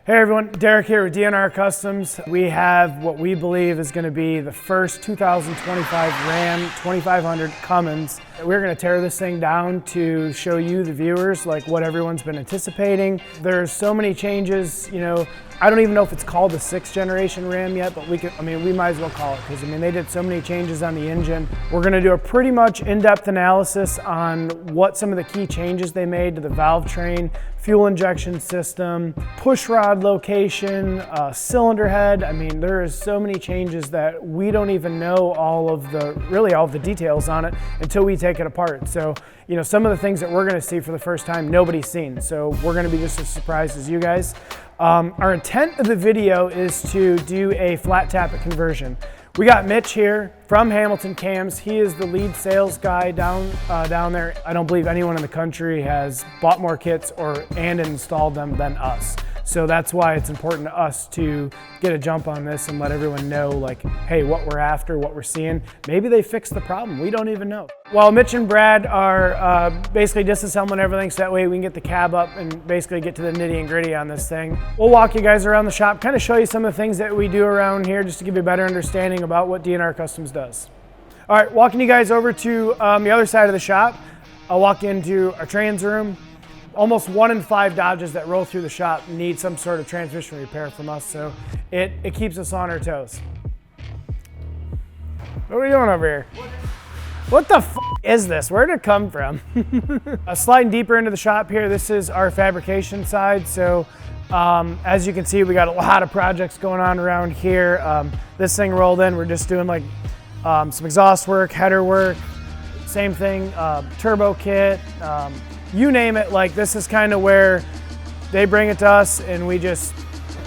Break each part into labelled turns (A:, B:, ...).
A: Hey everyone, Derek here with DNR Customs. We have what we believe is going to be the first 2025 RAM 2500 Cummins. We're going to tear this thing down to show you, the viewers, like what everyone's been anticipating. There's so many changes, you know, I don't even know if it's called the 6th generation RAM yet, but we might as well call it, because they did so many changes on the engine. We're going to do a pretty much in-depth analysis on what some of the key changes they made to the valve train, fuel injection system, push rod location, cylinder head. There is so many changes that we don't even know all of the details on it until we take it apart. So, you know, some of the things that we're gonna see for the first time, nobody's seen. So we're gonna be just as surprised as you guys. Our intent of the video is to do a flat tappet conversion. We got Mitch here from Hamilton Cams. He is the lead sales guy down there. I don't believe anyone in the country has bought more kits and installed them than us. So that's why it's important to us to get a jump on this and let everyone know, like, hey, what we're after, what we're seeing. Maybe they fixed the problem. We don't even know. While Mitch and Brad are basically disassembling everything so that way we can get the cab up and basically get to the nitty and gritty on this thing. We'll walk you guys around the shop, kind of show you some of the things that we do around here just to give you a better understanding about what DNR Customs does. All right, walking you guys over to the other side of the shop. I'll walk into our trans room. Almost 1 in 5 Dodges that roll through the shop need some sort of transmission repair from us, so it keeps us on our toes. What are we doing over here? What the f is this? Where did it come from? Sliding deeper into the shop here, this is our fabrication side. So as you can see, we got a lot of projects going on around here. This thing rolled in, we're just doing like some exhaust work, header work, same thing, turbo kit, you name it. Like, this is kind of where they bring it to us and we just,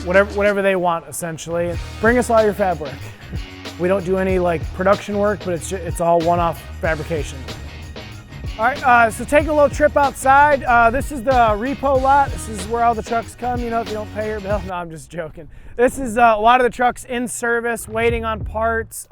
A: whatever they want, essentially. Bring us all your fab work. We don't do any like production work, but it's all one-off fabrication. All right, so taking a little trip outside. This is the repo lot. This is where all the trucks come, you know, if you don't pay your bill. No, I'm just joking. This is a lot of the trucks in service, waiting on parts.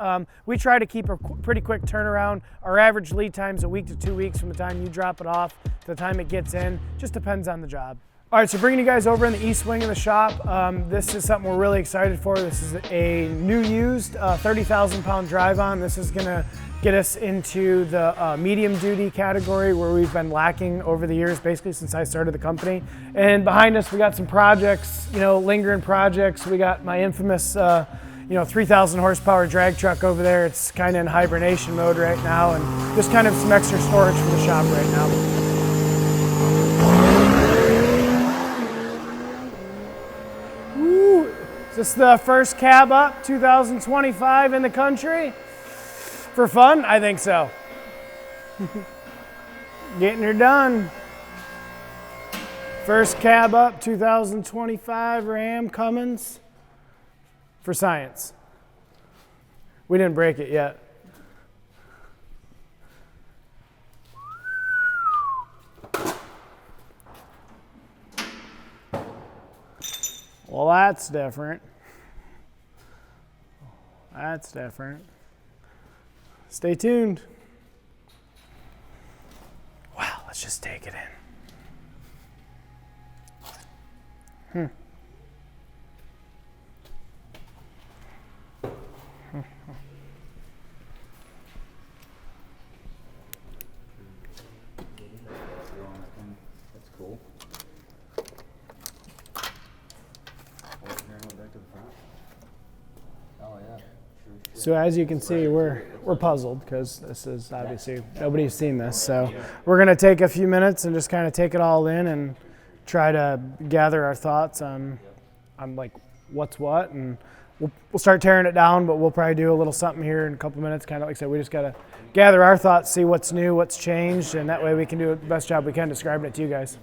A: We try to keep a pretty quick turnaround. Our average lead time is 1 to 2 weeks from the time you drop it off to the time it gets in. Just depends on the job. All right, so bringing you guys over in the east wing of the shop. This is something we're really excited for. This is a new used 30,000 pound drive on. This is gonna get us into the medium duty category where we've been lacking over the years, basically since I started the company. And behind us, we got some projects, you know, lingering projects. We got my infamous, 3,000 horsepower drag truck over there. It's kind of in hibernation mode right now, and just kind of some extra storage for the shop right now. Woo. Is this the first cab up 2025 in the country? For fun? I think so. Getting her done. First cab up 2025 RAM Cummins for science. We didn't break it yet. Well, that's different. That's different. Stay tuned. Wow, let's just take it in.
B: That's cool. Oh yeah.
A: So as you can see, we're puzzled because this is obviously, nobody's seen this. So we're gonna take a few minutes and just kind of take it all in and try to gather our thoughts on like what's what, and we'll start tearing it down, but we'll probably do a little something here in a couple minutes. Kind of like I said, we just gotta gather our thoughts, see what's new, what's changed, and that way we can do the best job we can describing it to you guys.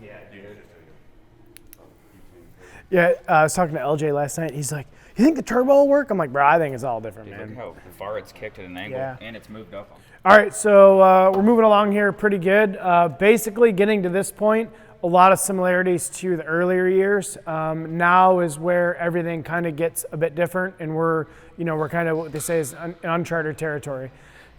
A: Yeah, I was talking to LJ last night. He's like, "You think the turbo will work?" I'm like, "Bro, I think it's all different, man."
C: Look how far it's kicked at an angle, and it's moved up.
A: All right, so we're moving along here pretty good. Basically, getting to this point, a lot of similarities to the earlier years. Now is where everything kind of gets a bit different, and we're kind of what they say is uncharted territory.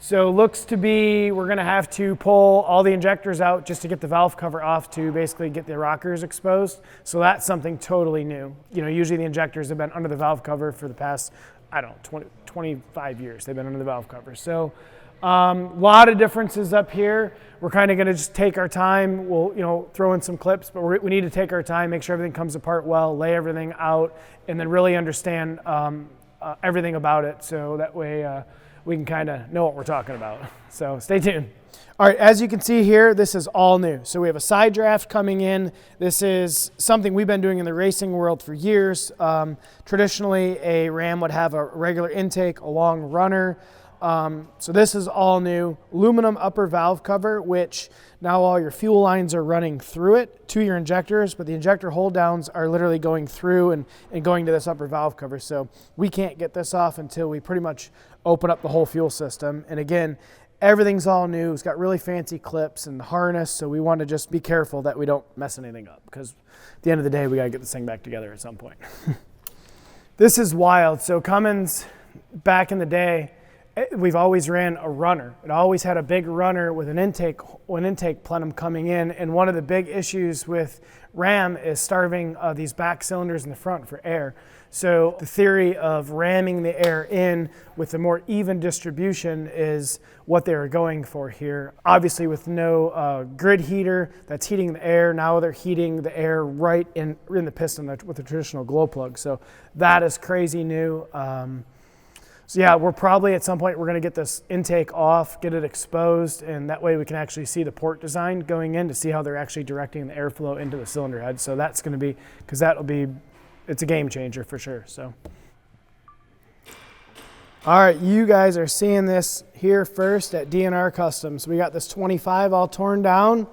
A: So looks to be we're going to have to pull all the injectors out just to get the valve cover off to basically get the rockers exposed. So that's something totally new. You know, usually the injectors have been under the valve cover for the past, I don't know, 25 years. They've been under the valve cover. So a lot of differences up here. We're kind of going to just take our time. We'll, you know, throw in some clips, but we need to take our time, make sure everything comes apart well, lay everything out, and then really understand everything about it. So that way we can kind of know what we're talking about. So stay tuned. All right, as you can see here, this is all new. So we have a side draft coming in. This is something we've been doing in the racing world for years. Traditionally, a Ram would have a regular intake, a long runner. So this is all new. Aluminum upper valve cover, which now all your fuel lines are running through it to your injectors, but the injector hold downs are literally going through and going to this upper valve cover. So we can't get this off until we pretty much open up the whole fuel system. And again, everything's all new. It's got really fancy clips and the harness, so we want to just be careful that we don't mess anything up, because at the end of the day, we got to get this thing back together at some point. This is wild. So Cummins, back in the day, we've always ran a runner. It always had a big runner with an intake plenum coming in, and one of the big issues with Ram is starving these back cylinders in the front for air. So the theory of ramming the air in with a more even distribution is what they're going for here. Obviously with no grid heater that's heating the air, now they're heating the air right in the piston with a traditional glow plug. So that is crazy new. So yeah, we're probably at some point we're going to get this intake off, get it exposed, and that way we can actually see the port design going in to see how they're actually directing the airflow into the cylinder head. So that's going to be, because that'll be, it's a game changer for sure. So, all right, you guys are seeing this here first at DNR Customs. We got this 25 all torn down.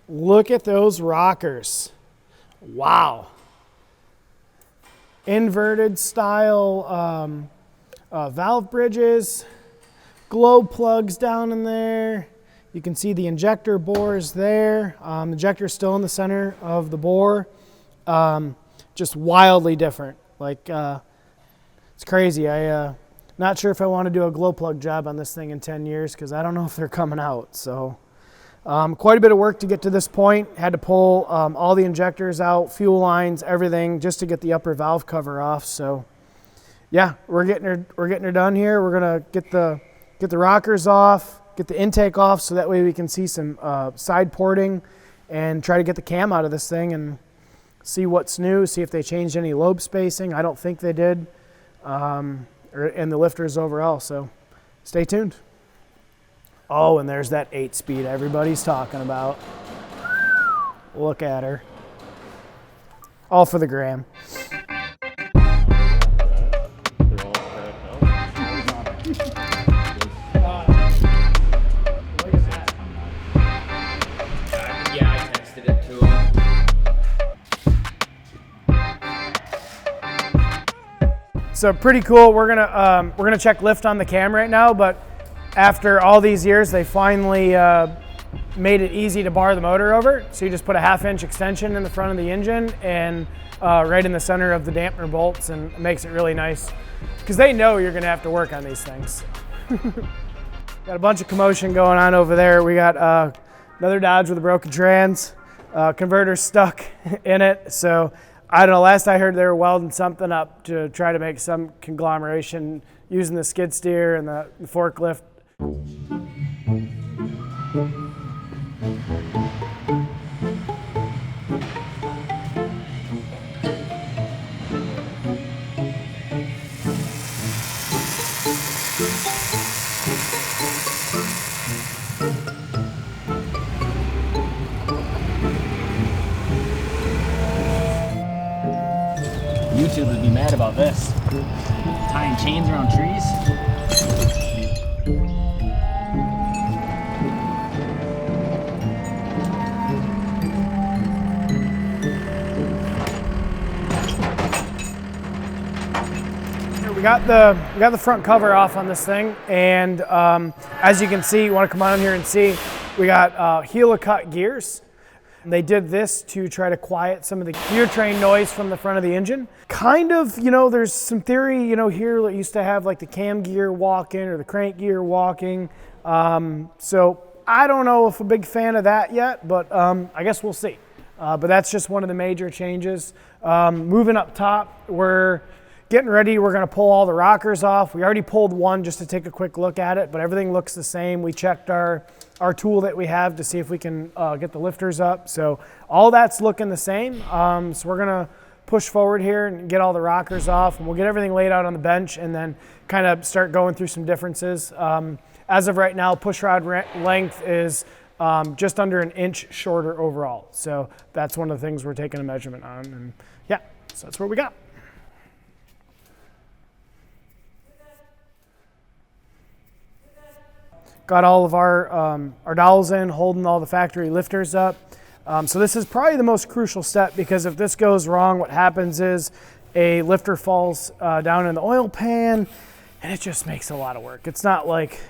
A: Look at those rockers. Wow. Inverted style valve bridges, glow plugs down in there. You can see the injector bores there. The injector's still in the center of the bore. Just wildly different. Like, it's crazy. Not sure if I want to do a glow plug job on this thing in 10 years because I don't know if they're coming out. So quite a bit of work to get to this point. Had to pull all the injectors out, fuel lines, everything, just to get the upper valve cover off. So yeah, we're getting her done here. We're gonna get the rockers off, get the intake off, so that way we can see some side porting and try to get the cam out of this thing and see what's new, see if they changed any lobe spacing. I don't think they did, and the lifters overall. So stay tuned. Oh, and there's that 8-speed everybody's talking about. Look at her. All for the gram. So pretty cool. We're gonna check lift on the cam right now, but after all these years, they finally made it easy to bar the motor over. So you just put a 1/2-inch extension in the front of the engine and right in the center of the dampener bolts, and it makes it really nice because they know you're gonna have to work on these things. Got a bunch of commotion going on over there. We got another Dodge with a broken trans, converter stuck in it. So I don't know, last I heard they were welding something up to try to make some conglomeration using the skid steer and the forklift.
B: YouTube would be mad about this. Tying chains around trees.
A: Here we got the front cover off on this thing, and as you can see, you want to come on here and see, we got helicut gears. They did this to try to quiet some of the gear train noise from the front of the engine. Kind of, there's some theory, here that used to have like the cam gear walking or the crank gear walking. So I don't know if I'm a big fan of that yet, but I guess we'll see. But that's just one of the major changes. Moving up top, we're getting ready. We're going to pull all the rockers off. We already pulled one just to take a quick look at it, but everything looks the same. We checked our tool that we have to see if we can get the lifters up. So all that's looking the same. So we're going to push forward here and get all the rockers off, and we'll get everything laid out on the bench and then kind of start going through some differences. As of right now, push rod length is just under an inch shorter overall. So that's one of the things we're taking a measurement on. And yeah, so that's what we got. Got all of our dowels in, holding all the factory lifters up. So this is probably the most crucial step, because if this goes wrong, what happens is a lifter falls down in the oil pan, and it just makes a lot of work. It's not like,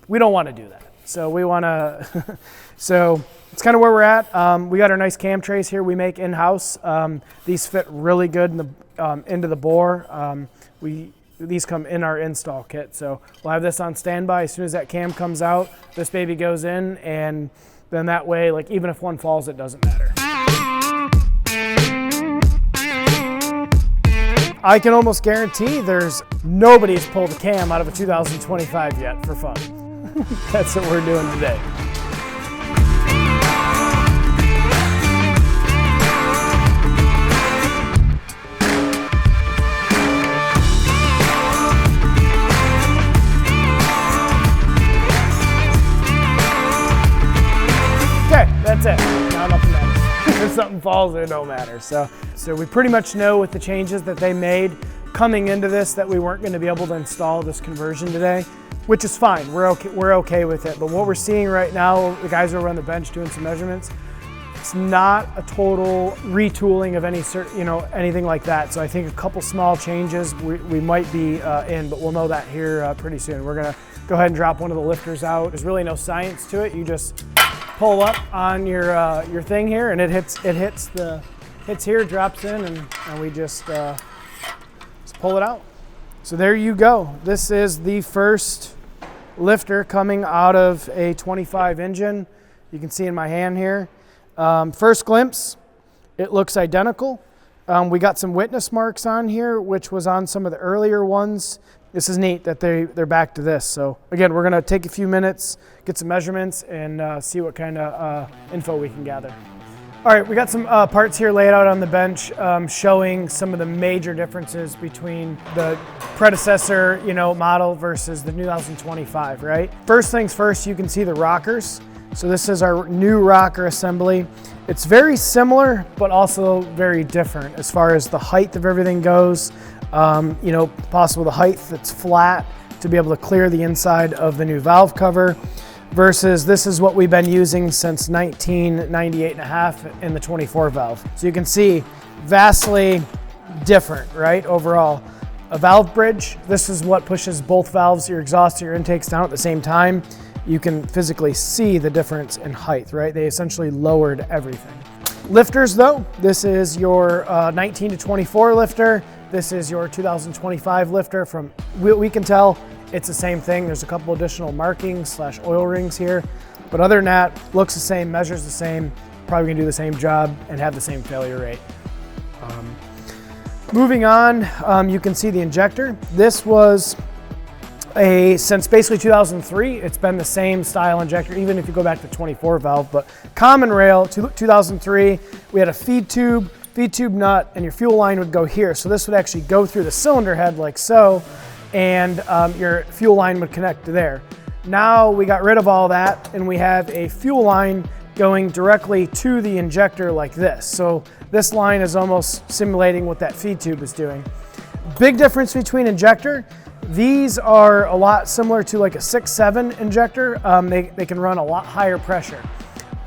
A: we don't want to do that. So we want to, so it's kind of where we're at. We got our nice cam trays here we make in-house. These fit really good into the bore. These come in our install kit. So we'll have this on standby. As soon as that cam comes out, this baby goes in, and then that way, like, even if one falls, it doesn't matter. I can almost guarantee there's nobody's pulled a cam out of a 2025 yet for fun. That's what we're doing today. That's it. Now nothing matters. If something falls, it don't matter. So we pretty much know with the changes that they made coming into this that we weren't going to be able to install this conversion today, which is fine. We're okay with it. But what we're seeing right now, the guys over on the bench doing some measurements, it's not a total retooling of anything like that. So I think a couple small changes we might be in, but we'll know that here pretty soon. We're gonna go ahead and drop one of the lifters out. There's really no science to it. You just pull up on your thing here, and it hits here, drops in, and we just pull it out. So there you go. This is the first lifter coming out of a 25 engine. You can see in my hand here. First glimpse, it looks identical. We got some witness marks on here, which was on some of the earlier ones. This is neat that they're back to this. So again, we're gonna take a few minutes, get some measurements, and see what kind of info we can gather. All right, we got some parts here laid out on the bench showing some of the major differences between the predecessor model versus the 2025, right? First things first, you can see the rockers. So this is our new rocker assembly. It's very similar, but also very different as far as the height of everything goes. Possible the height that's flat to be able to clear the inside of the new valve cover, versus this is what we've been using since 1998.5 in the 24 valve. So you can see vastly different, right? Overall, a valve bridge, this is what pushes both valves, your exhaust, your intakes down at the same time. You can physically see the difference in height, right? They essentially lowered everything. Lifters though, this is your 19 to 24 lifter. This is your 2025 lifter. From what we can tell, it's the same thing. There's a couple additional markings / oil rings here. But other than that, looks the same, measures the same, probably gonna do the same job and have the same failure rate. Moving on, you can see the injector. This was since basically 2003, it's been the same style injector, even if you go back to 24 valve, but common rail, 2003, we had a feed tube nut, and your fuel line would go here. So this would actually go through the cylinder head like so, and your fuel line would connect to there. Now we got rid of all that, and we have a fuel line going directly to the injector like this. So this line is almost simulating what that feed tube is doing. Big difference between injector. These are a lot similar to like a 6.7 injector. They can run a lot higher pressure.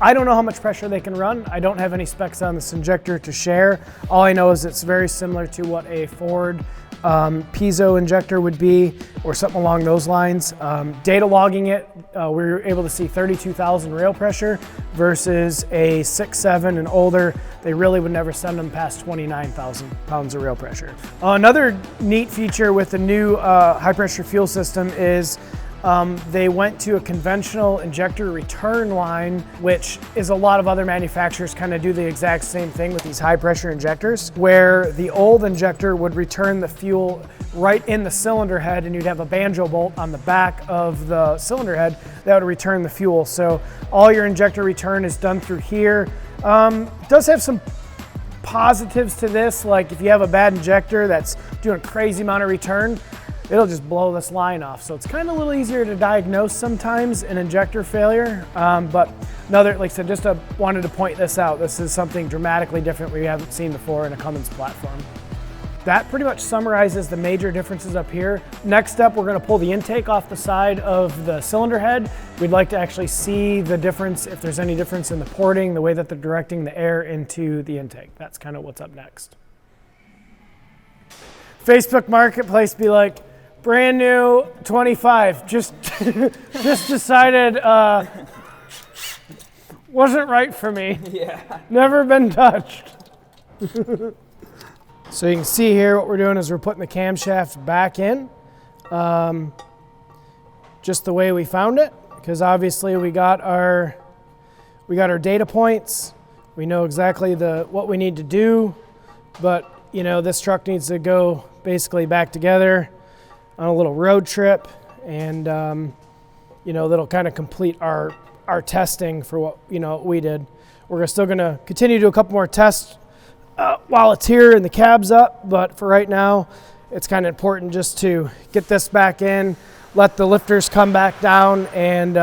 A: I don't know how much pressure they can run. I don't have any specs on this injector to share. All I know is it's very similar to what a Ford piezo injector would be, or something along those lines. Data logging it, we were able to see 32,000 rail pressure versus a 6.7 and older. They really would never send them past 29,000 pounds of rail pressure. Another neat feature with the new high pressure fuel system is they went to a conventional injector return line, which is a lot of other manufacturers kind of do the exact same thing with these high pressure injectors, where the old injector would return the fuel right in the cylinder head, and you'd have a banjo bolt on the back of the cylinder head that would return the fuel. So all your injector return is done through here. It does have some positives to this, like if you have a bad injector that's doing a crazy amount of return, it'll just blow this line off. So it's kind of a little easier to diagnose sometimes an injector failure. But another, like I said, just wanted to point this out. This is something dramatically different we haven't seen before in a Cummins platform. That pretty much summarizes the major differences up here. Next up, we're gonna pull the intake off the side of the cylinder head. We'd like to actually see the difference, if there's any difference in the porting, the way that they're directing the air into the intake. That's kind of what's up next. Facebook Marketplace be like, brand new 25, just decided wasn't right for me.
C: Yeah.
A: Never been touched. So you can see here what we're doing is we're putting the camshaft back in, just the way we found it, because obviously we got our data points. We know exactly what we need to do, but you know, this truck needs to go basically back together on a little road trip, and you know, that'll kind of complete our testing for what we did. We're still going to continue to do a couple more tests while it's here and the cab's up, but for right now, it's kind of important just to get this back in, let the lifters come back down, and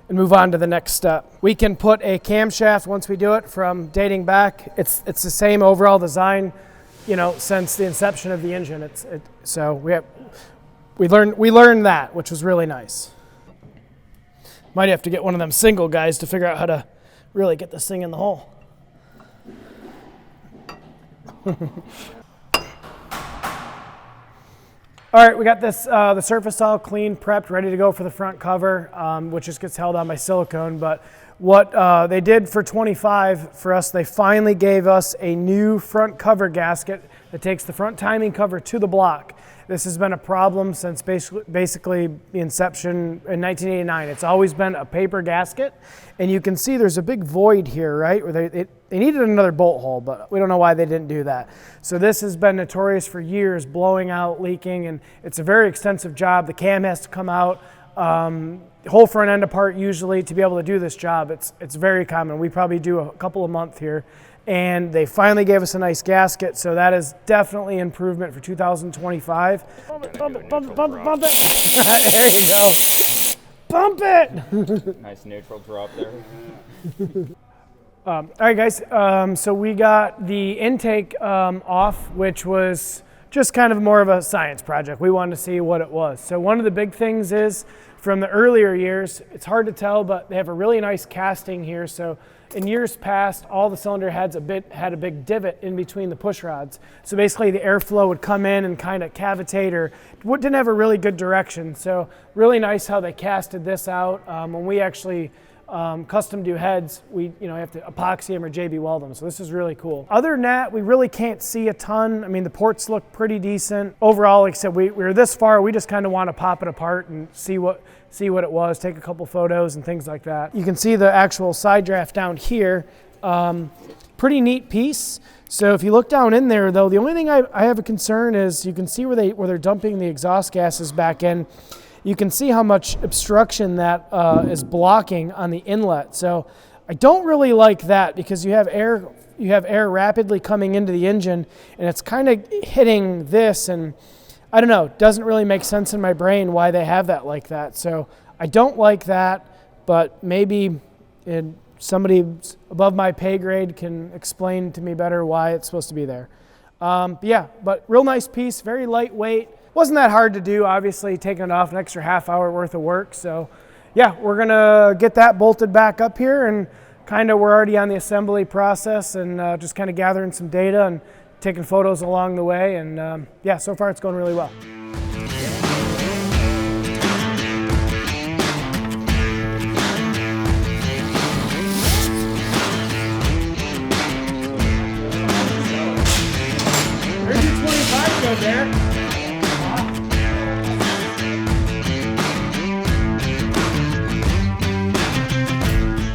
A: move on to the next step. We can put a camshaft once we do it from dating back. It's the same overall design, since the inception of the engine. So we learned that, which was really nice. Might have to get one of them single guys to figure out how to really get this thing in the hole. All right, we got this the surface all clean, prepped, ready to go for the front cover, which just gets held on by silicone. But what they did for 25 for us, they finally gave us a new front cover gasket that takes the front timing cover to the block. This has been a problem since basically the inception in 1989. It's always been a paper gasket, and you can see there's a big void here, right? Where they needed another bolt hole, but we don't know why they didn't do that. So this has been notorious for years, blowing out, leaking, and it's a very extensive job. The cam has to come out, whole front end apart usually to be able to do this job. It's very common. We probably do a couple a month here. And they finally gave us a nice gasket, so that is definitely improvement for 2025. Bump it. There you go. Bump it!
C: Nice neutral drop there.
A: All right, guys, so we got the intake off, which was just kind of more of a science project. We wanted to see what it was. So one of the big things is, from the earlier years, it's hard to tell, but they have a really nice casting here. So in years past, all the cylinder heads had a big divot in between the push rods. So basically the airflow would come in and kind of cavitate, or didn't have a really good direction. So really nice how they casted this out. When we actually custom do heads, we have to epoxy them or JB weld them. So this is really cool. Other than that, we really can't see a ton. I mean, the ports look pretty decent. Overall, like I said, we were this far, we just kind of want to pop it apart and see what it was, take a couple photos and things like that. You can see the actual side draft down here. Pretty neat piece. So if you look down in there though, the only thing I have a concern is you can see where they're dumping the exhaust gases back in. You can see how much obstruction that is blocking on the inlet. So I don't really like that, because you have air rapidly coming into the engine, and it's kind of hitting this, and I don't know, it doesn't really make sense in my brain why they have that like that. So I don't like that, but maybe somebody above my pay grade can explain to me better why it's supposed to be there. But real nice piece, very lightweight. Wasn't that hard to do, obviously, taking it off an extra half hour worth of work. So yeah, we're gonna get that bolted back up here, and we're already on the assembly process, and just kind of gathering some data and taking photos along the way, and yeah, so far it's going really well. There's your 25 go there.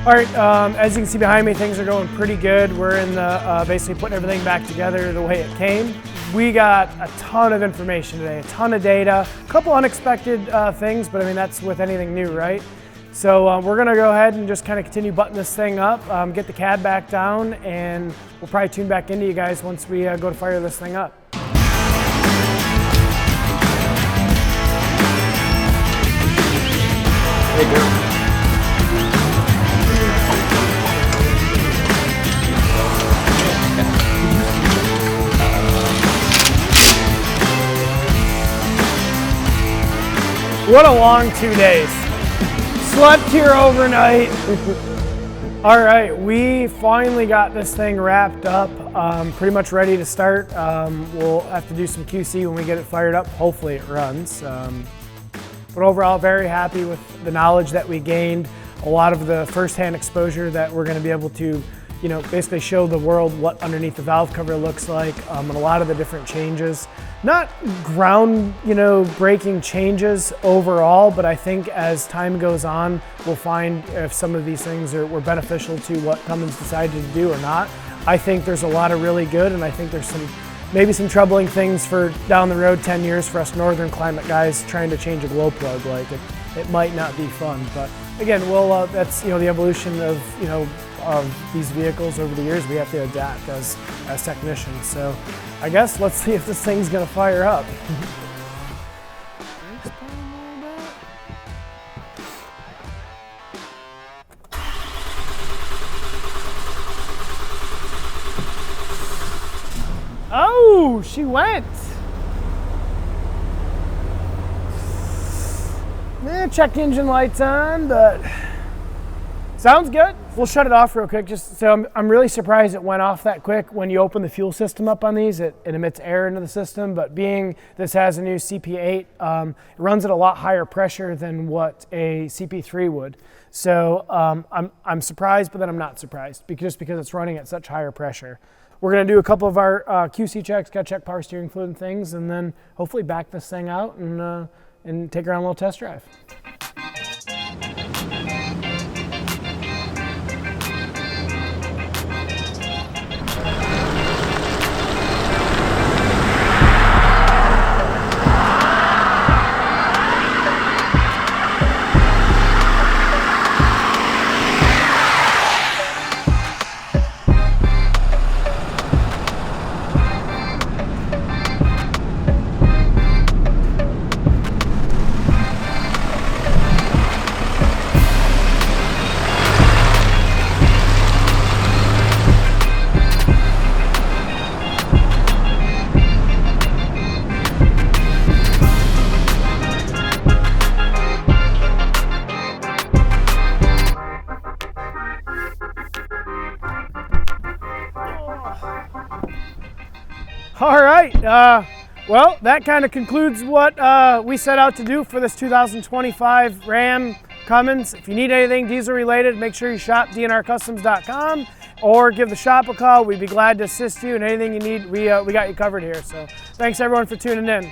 A: All right, as you can see behind me, things are going pretty good. We're in the basically putting everything back together the way it came. We got a ton of information today, a ton of data, a couple unexpected things, but I mean, that's with anything new, right? So we're gonna go ahead and just kind of continue button this thing up, get the cab back down, and we'll probably tune back into you guys once we go to fire this thing up.
C: Hey, girl.
A: What a long 2 days. Slept here overnight. All right, we finally got this thing wrapped up, pretty much ready to start. We'll have to do some QC when we get it fired up. Hopefully it runs. But overall, very happy with the knowledge that we gained, a lot of the firsthand exposure that we're gonna be able to, you know, basically show the world what underneath the valve cover looks like, and a lot of the different changes. Not ground, you know, breaking changes overall, but I think as time goes on, we'll find if some of these things were beneficial to what Cummins decided to do or not. I think there's a lot of really good, and I think there's maybe some troubling things for down the road 10 years for us northern climate guys trying to change a glow plug. Like it might not be fun, but again, that's, you know, the evolution of, you know, of these vehicles over the years. We have to adapt as technicians. So I guess let's see if this thing's gonna fire up. Oh, she went. Check engine lights on, but sounds good. We'll shut it off real quick. Just so I'm really surprised it went off that quick. When you open the fuel system up on these, it emits air into the system. But being this has a new CP8, it runs at a lot higher pressure than what a CP3 would. So I'm surprised, but then I'm not surprised just because it's running at such higher pressure. We're gonna do a couple of our QC checks, gotta check power steering fluid and things, and then hopefully back this thing out and take her on a little test drive. All right, well, that kind of concludes what we set out to do for this 2025 Ram Cummins. If you need anything diesel related, make sure you shop DNRCustoms.com or give the shop a call. We'd be glad to assist you in anything you need. We got you covered here. So thanks everyone for tuning in.